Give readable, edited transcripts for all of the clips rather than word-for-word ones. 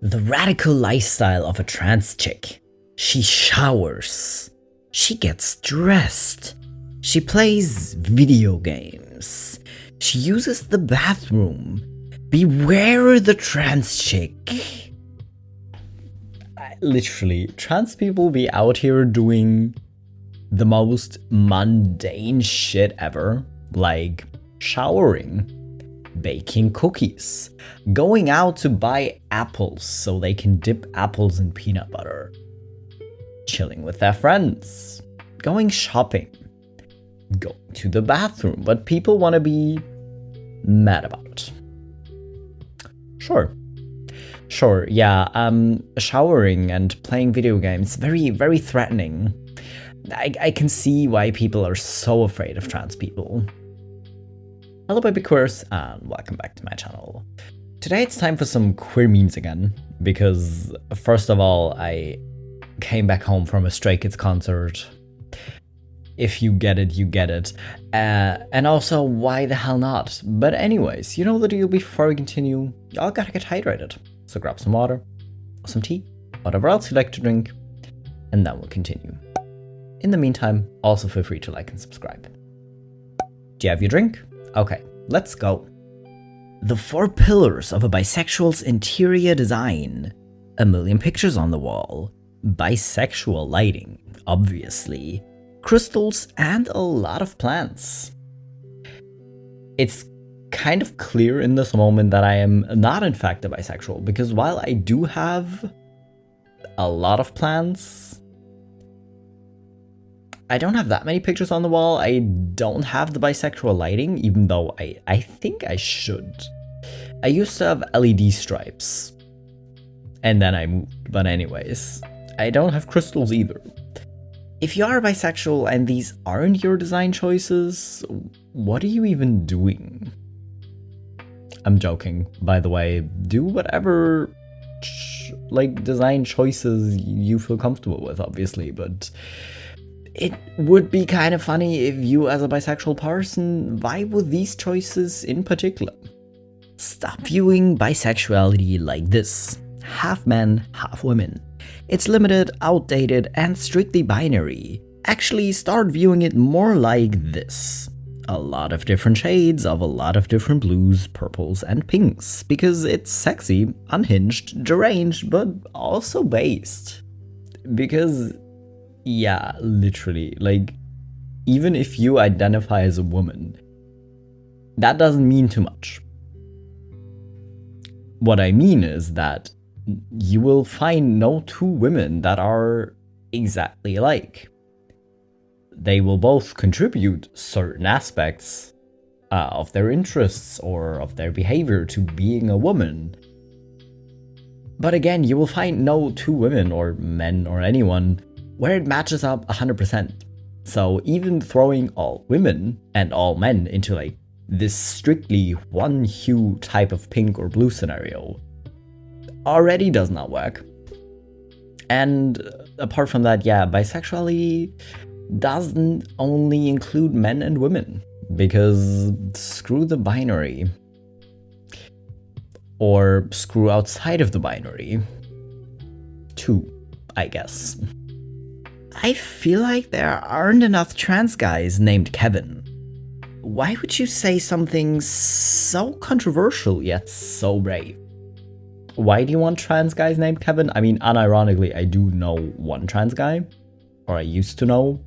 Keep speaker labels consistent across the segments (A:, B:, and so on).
A: The radical lifestyle of a trans chick. She showers. She gets dressed. She plays video games. She uses the bathroom. Beware the trans chick. Literally, trans people be out here doing the most mundane shit ever, like showering, baking cookies, going out to buy apples so they can dip apples in peanut butter, chilling with their friends, going shopping, going to the bathroom, but people want to be mad about it. Sure, yeah, showering and playing video games, very, very threatening. I can see why people are so afraid of trans people. Hello BabyQueers, and welcome back to my channel. Today it's time for some queer memes again, because first of all, I came back home from a Stray Kids concert. If you get it, you get it. And also, why the hell not? But anyways, you know the deal. Before we continue, y'all gotta get hydrated. So grab some water, some tea, whatever else you like to drink, and then we'll continue. In the meantime, also feel free to like and subscribe. Do you have your drink? Okay, let's go. The 4 pillars of a bisexual's interior design. A million pictures on the wall. Bisexual lighting, obviously. Crystals and a lot of plants. It's kind of clear in this moment that I am not in fact a bisexual, because while I do have a lot of plants, I don't have that many pictures on the wall. I don't have the bisexual lighting, even though I think I should. I used to have LED stripes, and then I moved, but anyways, I don't have crystals either. If you are bisexual and these aren't your design choices, what are you even doing? I'm joking, by the way. Do whatever design choices you feel comfortable with, obviously, but it would be kind of funny if you as a bisexual person vibe with these choices in particular. Stop viewing bisexuality like this. Half men, half women. It's limited, outdated, and strictly binary. Actually, start viewing it more like this. A lot of different shades of a lot of different blues, purples, and pinks, because it's sexy, unhinged, deranged, but also based. Because, yeah, literally, even if you identify as a woman, that doesn't mean too much. What I mean is that you will find no 2 women that are exactly alike. They will both contribute certain aspects of their interests or of their behavior to being a woman. But again, you will find no 2 women or men or anyone where it matches up 100%. So even throwing all women and all men into this strictly one hue type of pink or blue scenario already does not work. And apart from that, yeah, bisexuality doesn't only include men and women, because screw the binary. Or screw outside of the binary. Too, I guess. I feel like there aren't enough trans guys named Kevin. Why would you say something so controversial yet so brave? Why do you want trans guys named Kevin? I mean, unironically, I do know one trans guy, or I used to know,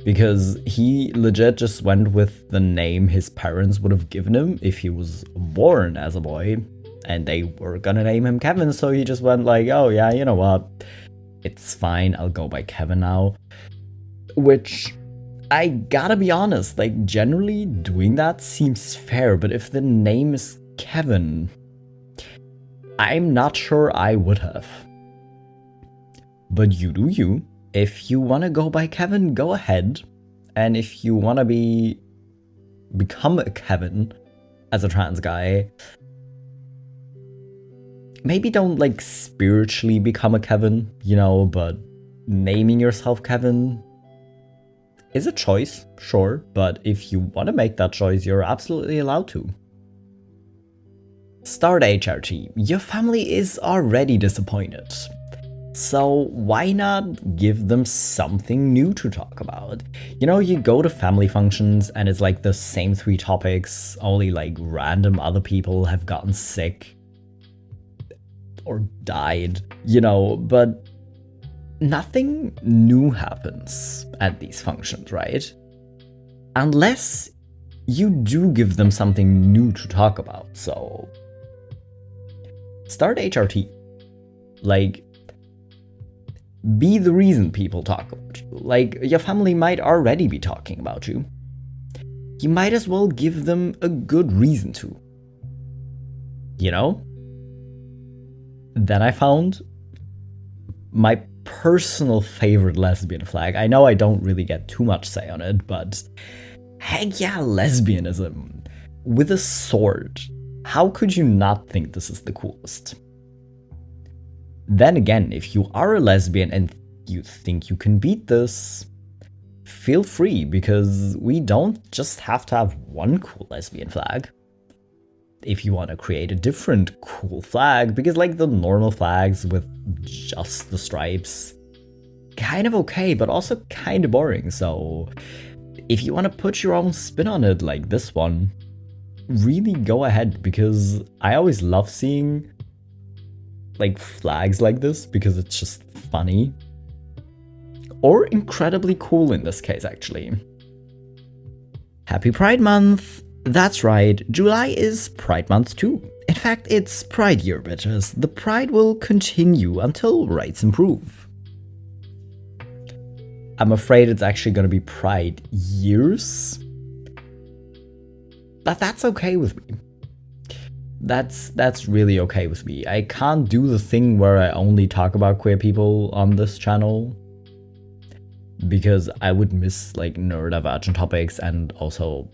A: because he legit just went with the name his parents would have given him if he was born as a boy, and they were gonna name him Kevin, so he just went oh yeah, you know what, it's fine, I'll go by Kevin now. Which, I gotta be honest, generally doing that seems fair, but if the name is Kevin, I'm not sure I would have. But you do you. If you want to go by Kevin, go ahead. And if you want to become a Kevin as a trans guy, maybe don't spiritually become a Kevin, but naming yourself Kevin is a choice, sure. But if you want to make that choice, you're absolutely allowed to. Start HRT. Your family is already disappointed. So why not give them something new to talk about? You know, you go to family functions and it's like the same 3 topics, only like random other people have gotten sick or died, you know, but nothing new happens at these functions, right? Unless you do give them something new to talk about. So start HRT. Like, be the reason people talk about you. Like, your family might already be talking about you. You might as well give them a good reason to. You know? Then I found my personal favorite lesbian flag. I know I don't really get too much say on it, but heck yeah, lesbianism. With a sword. How could you not think this is the coolest? Then again, if you are a lesbian and you think you can beat this, feel free, because we don't just have to have one cool lesbian flag. If you want to create a different cool flag, because like the normal flags with just the stripes, kind of okay, but also kind of boring. So if you want to put your own spin on it, like this one, really go ahead, because I always love seeing like flags like this, because it's just funny. Or incredibly cool in this case, actually. Happy Pride Month! That's right, July is Pride Month too. In fact, it's Pride Year, bitches. The Pride will continue until rights improve. I'm afraid it's actually gonna be Pride Years. But that's okay with me. That's really okay with me. I can't do the thing where I only talk about queer people on this channel, because I would miss like neurodivergent topics and also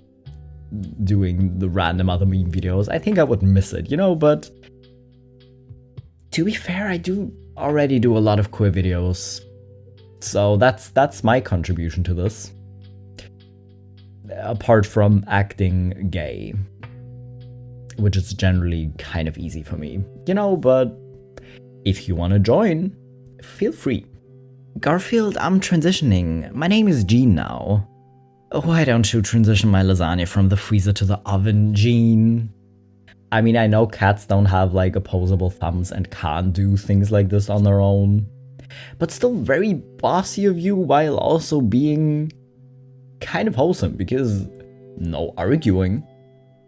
A: doing the random other meme videos. I think I would miss it, you know, but to be fair, I do already do a lot of queer videos. So that's my contribution to this. Apart from acting gay, which is generally kind of easy for me, you know, but if you want to join, feel free. Garfield, I'm transitioning. My name is Jean now. Why don't you transition my lasagna from the freezer to the oven, Jean? I mean, I know cats don't have like opposable thumbs and can't do things like this on their own, but still very bossy of you while also being kind of wholesome, because no arguing,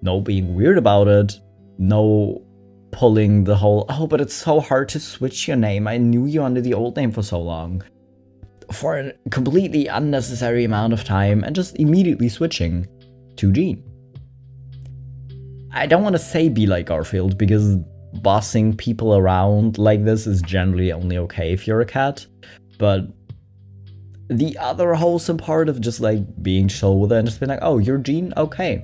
A: no being weird about it, no pulling the whole, oh, but it's so hard to switch your name. I knew you under the old name for so long. For a completely unnecessary amount of time, and just immediately switching to Jean. I don't want to say be like Garfield, because bossing people around like this is generally only okay if you're a cat, but the other wholesome part of just like being chill with it and just being like, oh, you're Jean? Okay.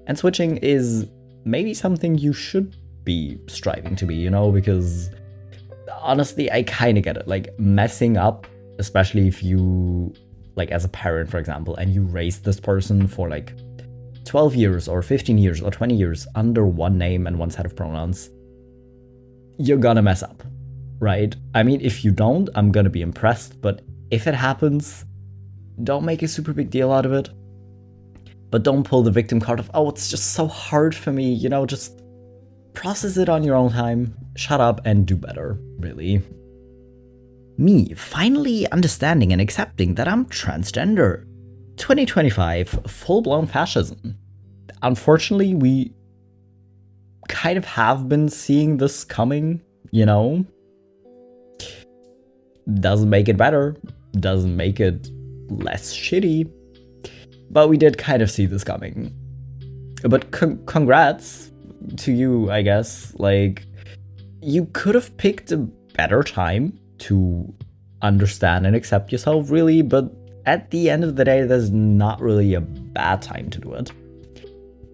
A: And switching is maybe something you should be striving to be, you know, because honestly, I kind of get it. Like, messing up, especially if you, like, as a parent, for example, and you raised this person for like 12 years or 15 years or 20 years under one name and one set of pronouns, you're gonna mess up, right? I mean, if you don't, I'm gonna be impressed, but if it happens, don't make a super big deal out of it. But don't pull the victim card of, oh, it's just so hard for me, you know, just process it on your own time, shut up and do better, really. Me finally understanding and accepting that I'm transgender. 2025, full-blown fascism. Unfortunately, we kind of have been seeing this coming, you know? Doesn't make it better, doesn't make it less shitty, but we did kind of see this coming. But congrats to you, I guess. Like, you could have picked a better time to understand and accept yourself, really, but at the end of the day, there's not really a bad time to do it.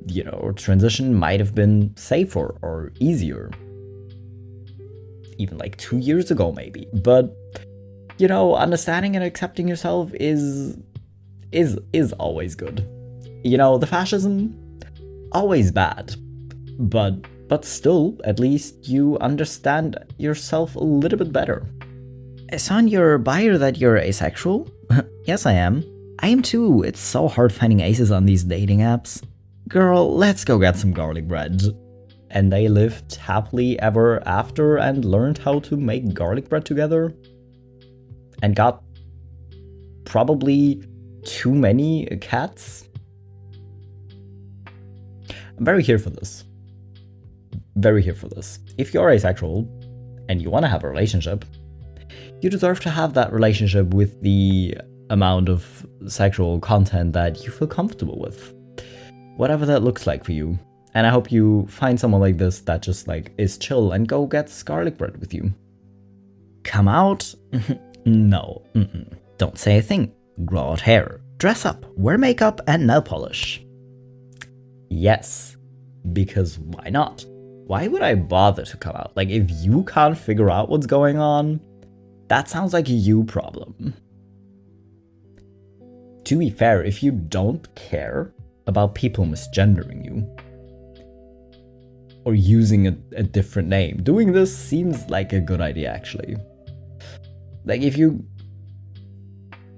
A: You know, transition might have been safer or easier. Even like 2 years ago, maybe. But, you know, understanding and accepting yourself is always good. You know, the fascism, always bad. But still, at least you understand yourself a little bit better. I saw in your bio that you're asexual. Yes, I am. I am too. It's so hard finding aces on these dating apps. Girl, let's go get some garlic bread. And they lived happily ever after and learned how to make garlic bread together. And got probably too many cats. I'm very here for this. Very here for this. If you're asexual and you want to have a relationship, you deserve to have that relationship with the amount of sexual content that you feel comfortable with. Whatever that looks like for you. And I hope you find someone like this that just like is chill and go get garlic bread with you. Come out? No. Don't say a thing. Grow out hair. Dress up. Wear makeup and nail polish. Yes. Because why not? Why would I bother to come out? Like, if you can't figure out what's going on, that sounds like a you problem. To be fair, if you don't care about people misgendering you or using a different name, doing this seems like a good idea, actually. Like, if you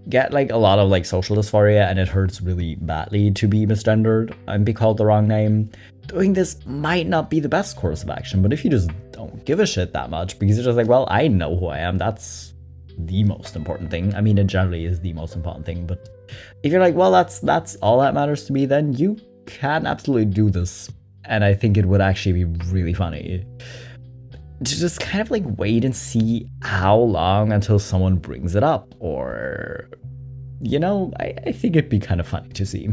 A: get like a lot of like social dysphoria and it hurts really badly to be misgendered and be called the wrong name, doing this might not be the best course of action. But if you just don't give a shit that much because you're just like, well, I know who I am, that's the most important thing. I mean, it generally is the most important thing, but if you're like, well, that's all that matters to me, then you can absolutely do this. And I think it would actually be really funny to just kind of like wait and see how long until someone brings it up, or, you know, I think it'd be kind of funny to see.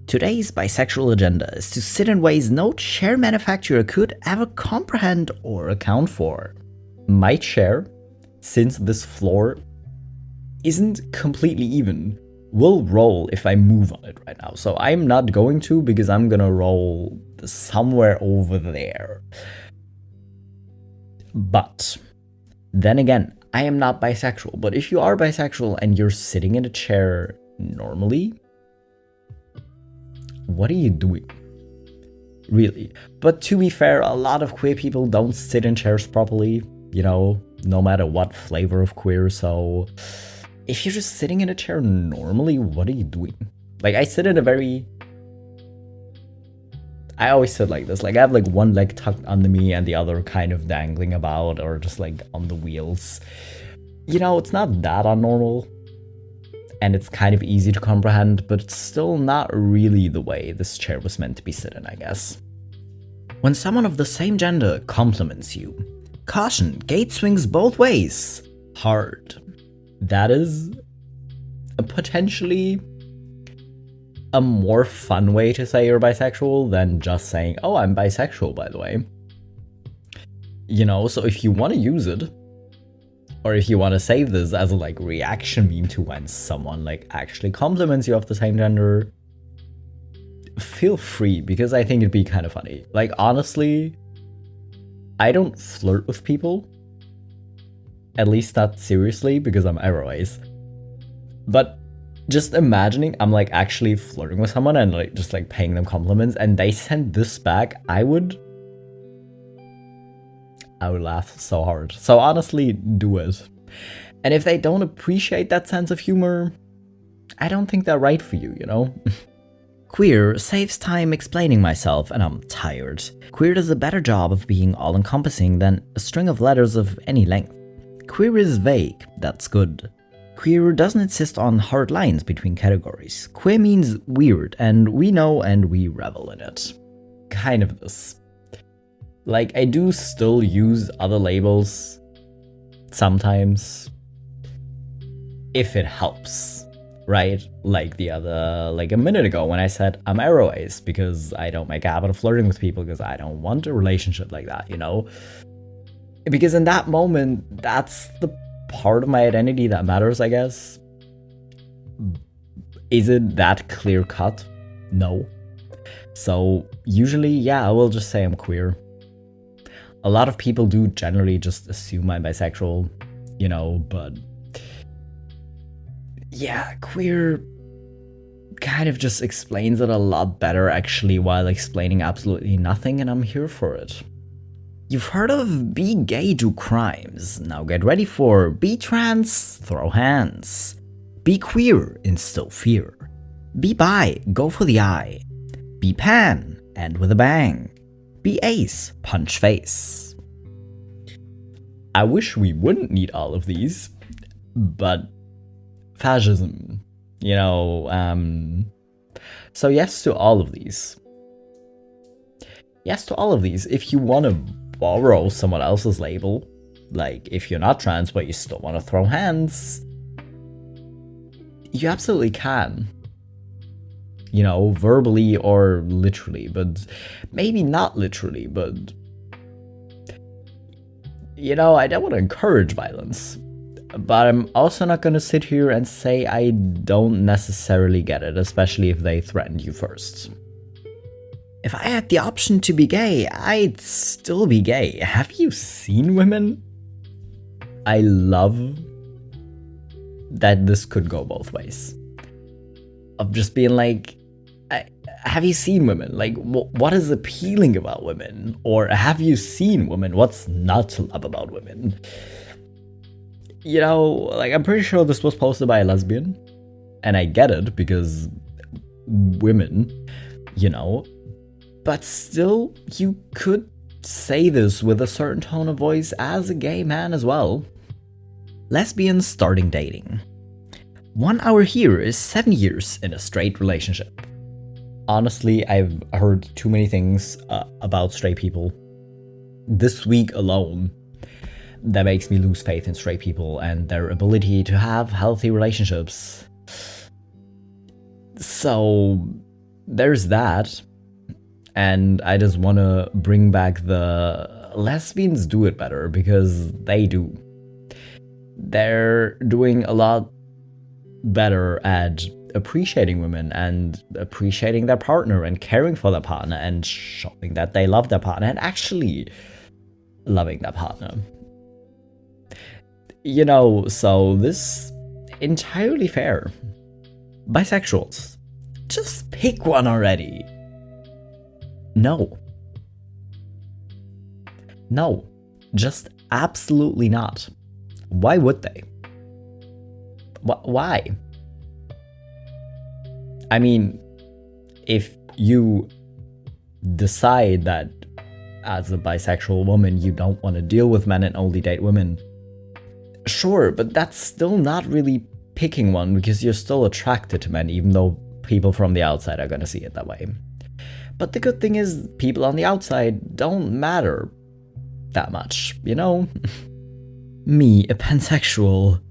A: Today's bisexual agenda is to sit in ways no chair manufacturer could ever comprehend or account for. My chair, since this floor isn't completely even, will roll if I move on it right now. So I'm not going to, because I'm gonna roll somewhere over there. But then again, I am not bisexual. But if you are bisexual and you're sitting in a chair normally, what are you doing? Really? But to be fair, a lot of queer people don't sit in chairs properly, you know, no matter what flavor of queer. So if you're just sitting in a chair normally, what are you doing? Like, I sit in a very... I always sit like this. Like, I have like one leg tucked under me and the other kind of dangling about, or just like on the wheels. You know, it's not that unnormal. And it's kind of easy to comprehend, but it's still not really the way this chair was meant to be sitting, I guess. When someone of the same gender compliments you, caution, gate swings both ways. Hard. That is a potentially a more fun way to say you're bisexual than just saying, oh, I'm bisexual, by the way. You know, so if you want to use it, or if you want to save this as a like reaction meme to when someone like actually compliments you of the same gender, feel free, because I think it'd be kind of funny. Like, honestly, I don't flirt with people. At least not seriously, because I'm aroace. But just imagining I'm like actually flirting with someone and like just like paying them compliments and they send this back, I would laugh so hard. So honestly, do it. And if they don't appreciate that sense of humor, I don't think they're right for you, you know? Queer saves time explaining myself, and I'm tired. Queer does a better job of being all-encompassing than a string of letters of any length. Queer is vague, that's good. Queer doesn't insist on hard lines between categories. Queer means weird, and we know and we revel in it. Kind of this. Like, I do still use other labels sometimes, if it helps, right? Like a minute ago when I said I'm aroace because I don't make a habit of flirting with people because I don't want a relationship like that, you know? Because in that moment, that's the part of my identity that matters, I guess. Is it that clear cut? No. So usually, yeah, I will just say I'm queer. A lot of people do generally just assume I'm bisexual, you know, but yeah, queer kind of just explains it a lot better actually while explaining absolutely nothing, and I'm here for it. You've heard of be gay, do crimes. Now get ready for be trans, throw hands. Be queer, instill fear. Be bi, go for the eye. Be pan, end with a bang. Be ace, punch face. I wish we wouldn't need all of these, but fascism, so yes to all of these. Yes to all of these. If you want to borrow someone else's label, like if you're not trans but you still want to throw hands, you absolutely can. Verbally or literally, but maybe not literally, but I don't want to encourage violence. But I'm also not going to sit here and say I don't necessarily get it, especially if they threatened you first. If I had the option to be gay, I'd still be gay. Have you seen women? I love that this could go both ways. Of just being like, have you seen women? Like, what is appealing about women? Or have you seen women? What's not to love about women? I'm pretty sure this was posted by a lesbian. And I get it, because women, But still, you could say this with a certain tone of voice as a gay man as well. Lesbians starting dating. 1 hour here is 7 years in a straight relationship. Honestly, I've heard too many things about straight people this week alone that makes me lose faith in straight people and their ability to have healthy relationships. So there's that. And I just want to bring back the lesbians do it better, because they do. They're doing a lot better at appreciating women and appreciating their partner and caring for their partner and showing that they love their partner and actually loving their partner. So this entirely fair. Bisexuals, just pick one already. No, just absolutely not. Why would they? Why? I mean, if you decide that as a bisexual woman you don't want to deal with men and only date women, sure, but that's still not really picking one, because you're still attracted to men, even though people from the outside are going to see it that way. But the good thing is, people on the outside don't matter that much, Me, a pansexual.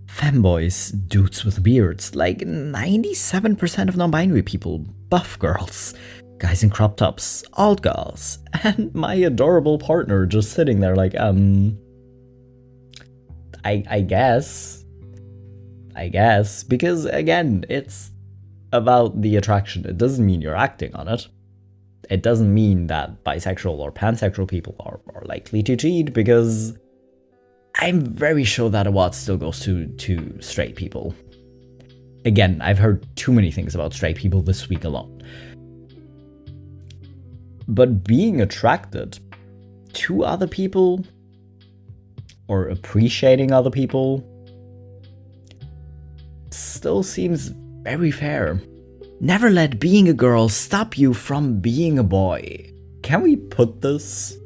A: Femboys, dudes with beards, like 97% of non-binary people, buff girls, guys in crop tops, alt girls, and my adorable partner just sitting there like, I guess, because again, it's about the attraction. It doesn't mean you're acting on it. It doesn't mean that bisexual or pansexual people are more likely to cheat, because I'm very sure that award still goes to straight people. Again, I've heard too many things about straight people this week alone. But being attracted to other people or appreciating other people still seems very fair. Never let being a girl stop you from being a boy. Can we put this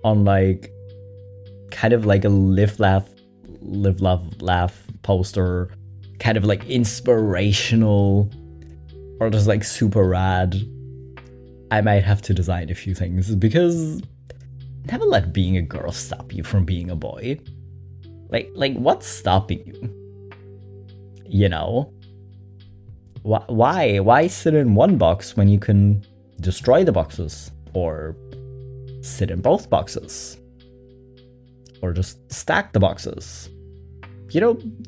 A: on kind of like a live, love, laugh poster, kind of like inspirational or just like super rad? I might have to design a few things, because never let being a girl stop you from being a boy. Like what's stopping you? Why sit in one box when you can destroy the boxes, or sit in both boxes, or just stack the boxes?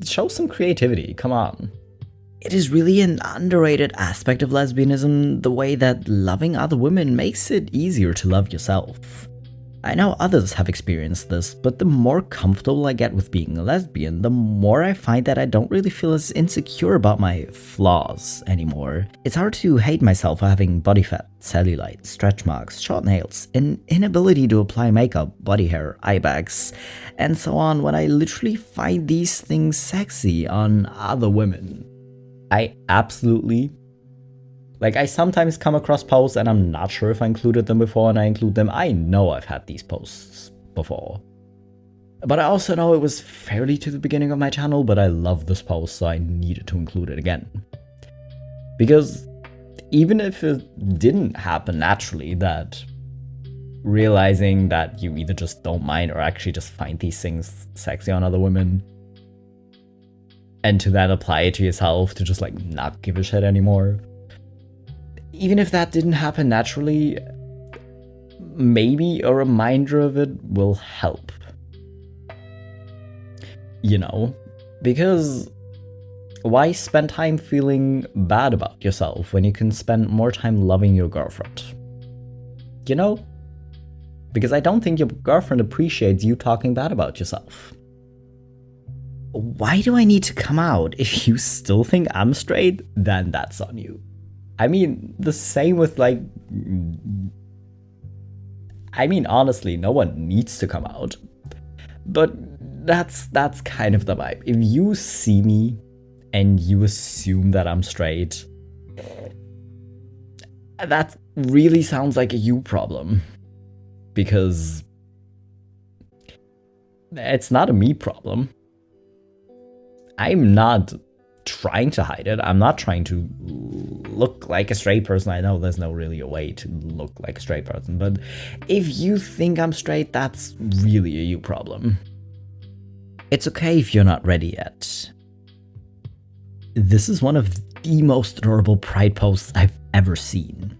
A: Show some creativity, come on. It is really an underrated aspect of lesbianism, the way that loving other women makes it easier to love yourself. I know others have experienced this, but the more comfortable I get with being a lesbian, the more I find that I don't really feel as insecure about my flaws anymore. It's hard to hate myself for having body fat, cellulite, stretch marks, short nails, an inability to apply makeup, body hair, eye bags, and so on when I literally find these things sexy on other women. I absolutely... I sometimes come across posts and I'm not sure if I included them before and I include them. I know I've had these posts before. But I also know it was fairly to the beginning of my channel, but I love this post, so I needed to include it again. Because even if it didn't happen naturally, that realizing that you either just don't mind or actually just find these things sexy on other women, and to then apply it to yourself to just not give a shit anymore. Even if that didn't happen naturally, maybe a reminder of it will help. You know? Because why spend time feeling bad about yourself when you can spend more time loving your girlfriend? You know? Because I don't think your girlfriend appreciates you talking bad about yourself. Why do I need to come out? If you still think I'm straight, then that's on you. I mean, the same with honestly, no one needs to come out. But that's kind of the vibe. If you see me and you assume that I'm straight, that really sounds like a you problem. Because it's not a me problem. I'm not trying to hide it. I'm not trying to look like a straight person. I know there's no really a way to look like a straight person, but if you think I'm straight, that's really a you problem. It's okay if you're not ready yet. This is one of the most adorable pride posts I've ever seen.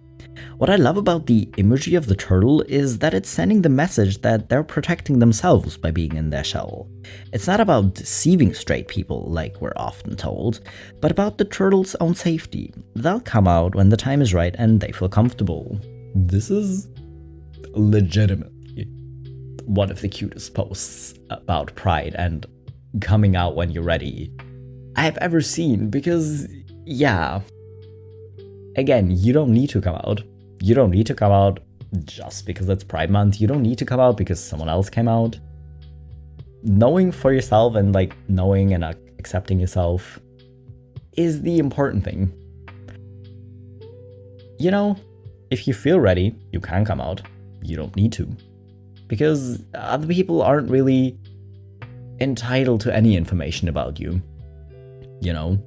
A: What I love about the imagery of the turtle is that it's sending the message that they're protecting themselves by being in their shell. It's not about deceiving straight people like we're often told, but about the turtle's own safety. They'll come out when the time is right and they feel comfortable. This is legitimately one of the cutest posts about pride and coming out when you're ready I've ever seen, because yeah, again, you don't need to come out. You don't need to come out just because it's Pride Month. You don't need to come out because someone else came out. Knowing for yourself and knowing and accepting yourself is the important thing. You know, if you feel ready, you can come out. You don't need to. Because other people aren't really entitled to any information about you. You know?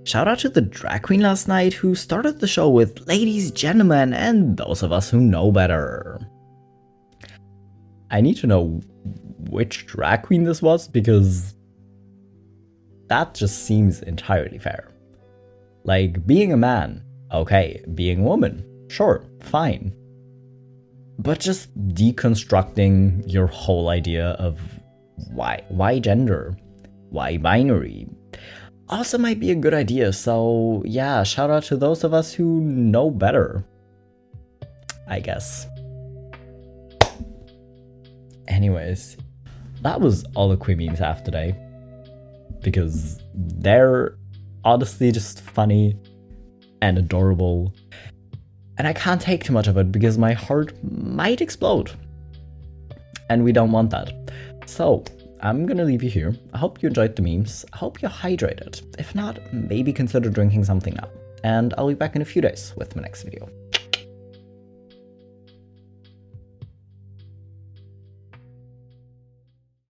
A: Shout out to the drag queen last night who started the show with ladies, gentlemen, and those of us who know better. I need to know which drag queen this was, because that just seems entirely fair. Being a man, okay. Being a woman, sure, fine. But just deconstructing your whole idea of why gender, why binary, also might be a good idea. So yeah, shout out to those of us who know better, I guess. Anyways, that was all the queer memes I have today, because they're honestly just funny and adorable, and I can't take too much of it because my heart might explode, and we don't want that. So I'm gonna leave you here. I hope you enjoyed the memes. I hope you're hydrated. If not, maybe consider drinking something up. And I'll be back in a few days with my next video.